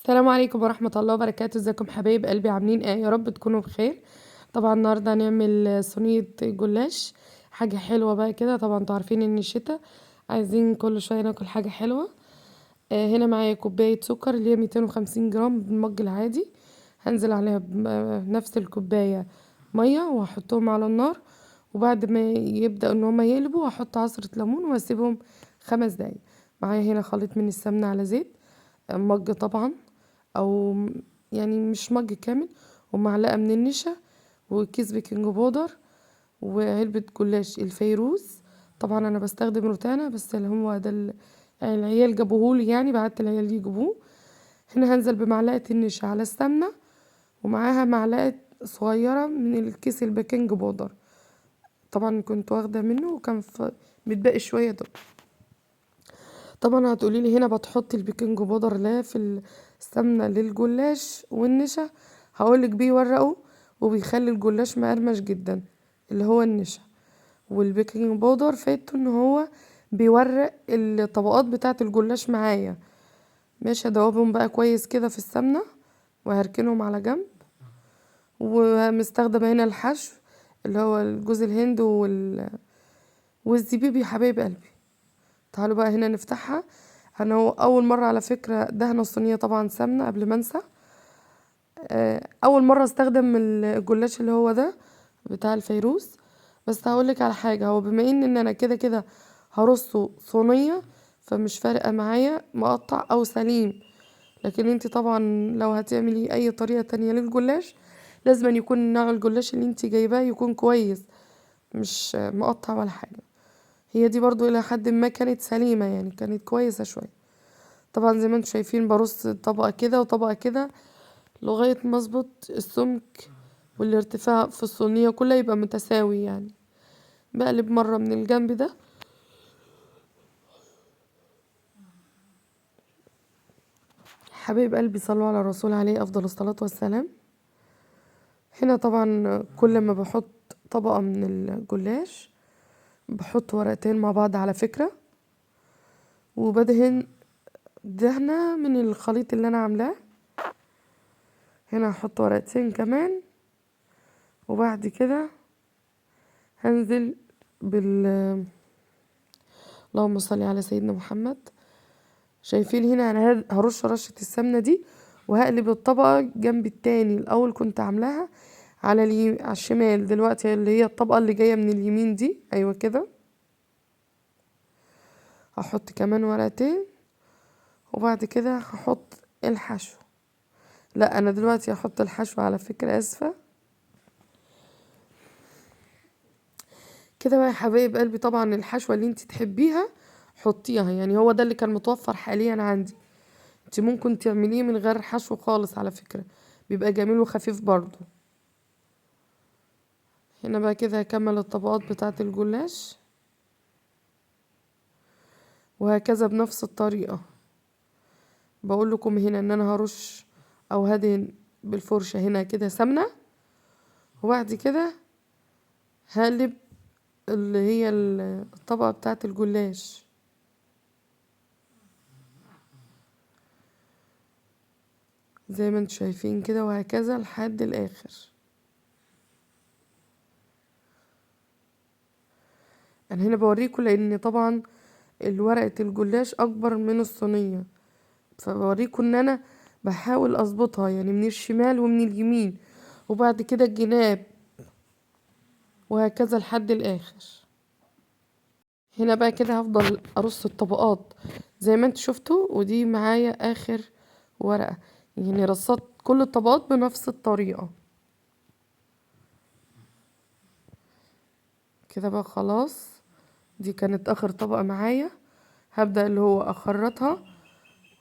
السلام عليكم ورحمة الله وبركاته. ازيكم حبايب قلبي؟ عاملين ايه؟ يا رب تكونوا بخير. طبعا النهارده هنعمل صينية جلاش، حاجة حلوة بقى كده. طبعا انتوا عارفين ان الشتا عايزين كل شوية ناكل حاجة حلوة. هنا معايا كوباية سكر اللي هي 250 جرام بالمج العادي. هنزل عليها بنفس الكوباية مية وهحطهم على النار، وبعد ما يبدأ ان هما يقلبوا هحط عصرة ليمون واسيبهم 5 دقايق. معايا هنا خليط من السمنة على زيت، مج طبعا، او يعني مش مج كامل، ومعلقة من النشا، وكيس بيكنج بودر، وعلبة جلاش الفيروز. طبعا انا بستخدم روتانا، بس اللي هو ده يعني العيال جابوهولي، يعني بعت العيال يجيبوه. هنا هنزل بمعلقة النشا على السمنة، ومعاها معلقة صغيرة من الكيس البيكنج بودر. طبعا كنت واخدة منه وكان متبقي شوية دول. طبعا هتقولي لي هنا بتحطي البيكنج باودر لا في السمنه للجلاش والنشا؟ هقولك بيورقه وبيخلي الجلاش مقرمش جدا، اللي هو النشا. والبيكنج باودر فايدته ان هو بيورق الطبقات بتاعه الجلاش معايا. ماشي، ادوبهم بقى كويس كده في السمنه وهركنهم على جنب. ومستخدمه هنا الحشو اللي هو جوز الهند والزبيب يا حبايب قلبي. تعالوا بقى هنا نفتحها. انا هو اول مره على فكره دهنه الصينيه طبعا سمنه قبل ما انسى. اول مره استخدم الجلاش اللي هو ده بتاع الفيروز. بس هقولك على حاجه، هو بما ان انا كده كده هرصه صينيه، فمش فارقه معايا مقطع او سليم. لكن انتي طبعا لو هتعملي اي طريقه تانية للجلاش لازم أن يكون نوع الجلاش اللي انتي جايباه يكون كويس، مش مقطع ولا حاجه. هي دي برضو الى حد ما كانت سليمه، يعني كانت كويسه شويه. طبعا زي ما انتم شايفين برص طبقة كده وطبقة كده لغاية ما اظبط السمك والارتفاع في الصينية كلها يبقى متساوي يعني. بقلب مرة من الجنب ده. حبايب قلبي صلوا على الرسول عليه أفضل الصلاة والسلام. هنا طبعا كل ما بحط طبقة من الجلاش بحط ورقتين مع بعض على فكرة، وبدهن دهنة من الخليط اللي أنا عاملاه. هنا هحط ورقتين كمان، وبعد كده هنزل بال اللهم صل على سيدنا محمد. شايفين هنا انا هرش رشة السمنة دي، وهقلب الطبقة جنب التاني. الاول كنت عاملاها على الشمال، دلوقتي اللي هي الطبقة اللي جاية من اليمين دي، ايوه كده. هحط كمان ورقتين، وبعد كده هحط الحشو. لا انا دلوقتي هحط الحشو على فكرة، اسفة. كده بقى يا حبايب قلبي، طبعا الحشوة اللي انت تحبيها حطيها، يعني هو ده اللي كان متوفر حاليا عندي. انت ممكن تعمليه من غير حشو خالص على فكرة، بيبقى جميل وخفيف برضو. هنا بقى كده هكمل الطبقات بتاعة الجلاش، وهكذا بنفس الطريقة. بقول لكم هنا ان انا هرش او هدهن بالفرشة هنا كده سمنة، وبعد كده هقلب اللي هي الطبقة بتاعة الجلاش. زي ما انتم شايفين كده، وهكذا لحد الاخر. انا هنا بوريكم لان طبعا الورقة الجلاش اكبر من الصينية، فبوريكم ان انا بحاول اظبطها يعني من الشمال ومن اليمين، وبعد كده الجناب، وهكذا لحد الاخر. هنا بقى كده هفضل ارص الطبقات زي ما انتوا شفتوا، ودي معايا اخر ورقة. يعني رصت كل الطبقات بنفس الطريقة كده بقى. خلاص دي كانت اخر طبقة معايا. هبدأ اللي هو اخرطها.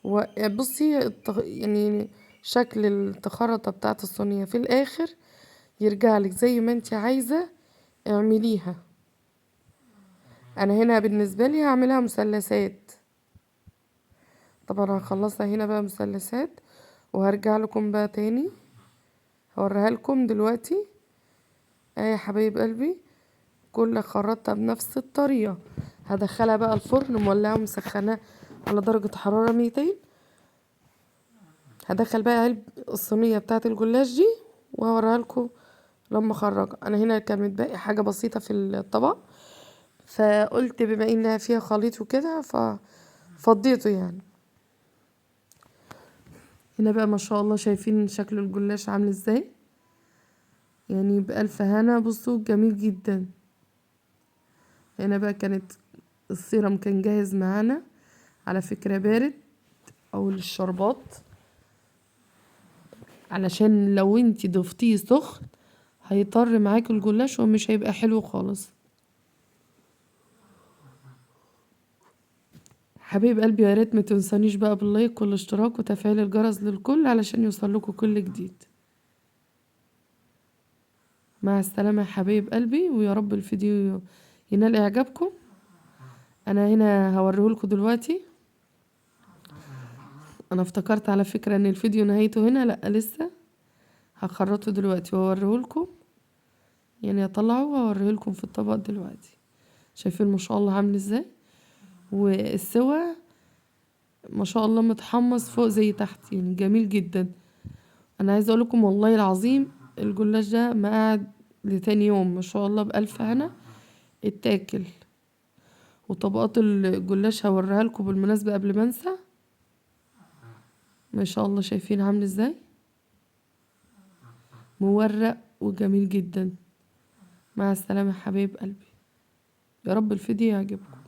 وبصي يعني شكل التخرطة بتاعت الصينية في الاخر يرجعلك زي ما انت عايزة اعمليها. انا هنا بالنسبة لي هعملها مثلثات. طبعا هخلصها هنا بقى مثلثات، وهرجع لكم بقى تاني هوريها لكم دلوقتي. يا حبايب قلبي، كل خرطتها بنفس الطريقة. هدخلها بقى الفرن مولعة ومسخناه على درجة حرارة 200. هدخل بقى علب الصينيه بتاعه الجلاش دي وهوريها لكم لما اخرجها. انا هنا كان متبقي حاجه بسيطه في الطبق، فقلت بما انها فيها خليط وكده ففضيته يعني. هنا بقى ما شاء الله شايفين شكل الجلاش عامل ازاي، يعني بألف هنا. بصوا جميل جدا. هنا بقى كانت السيرم كان جاهز معانا، على فكرة بارد او للشربات، علشان لو انتي ضفتيه سخن هيطر معاك الجلاش ومش هيبقى حلو خالص. حبيب قلبي يا ريت ما تنسانيش بقى باللايك والاشتراك وتفعيل الجرس للكل علشان يوصلكوا كل جديد. مع السلامة يا حبيب قلبي، ويا رب الفيديو ينال اعجابكم. انا هنا هوريهولكوا دلوقتي. انا افتكرت على فكرة ان الفيديو نهايته هنا، لا لسه. هخرطه دلوقتي واوريهولكم، يعني اطلعه واوريهولكم في الطبق دلوقتي. شايفين ما شاء الله عامل ازاي، والسوا ما شاء الله متحمص فوق زي تحت، يعني جميل جدا. انا عايزه اقول لكم والله العظيم الجلاش ده ما قعد لتاني يوم، ما شاء الله بألف هنا اتاكل. وطبقات الجلاش هوريها لكم بالمناسبه قبل ما انسى. ما شاء الله شايفين عامل ازاي، مورق وجميل جدا. مع السلامه يا حبايب قلبي، يا رب الفيديو يعجبكم.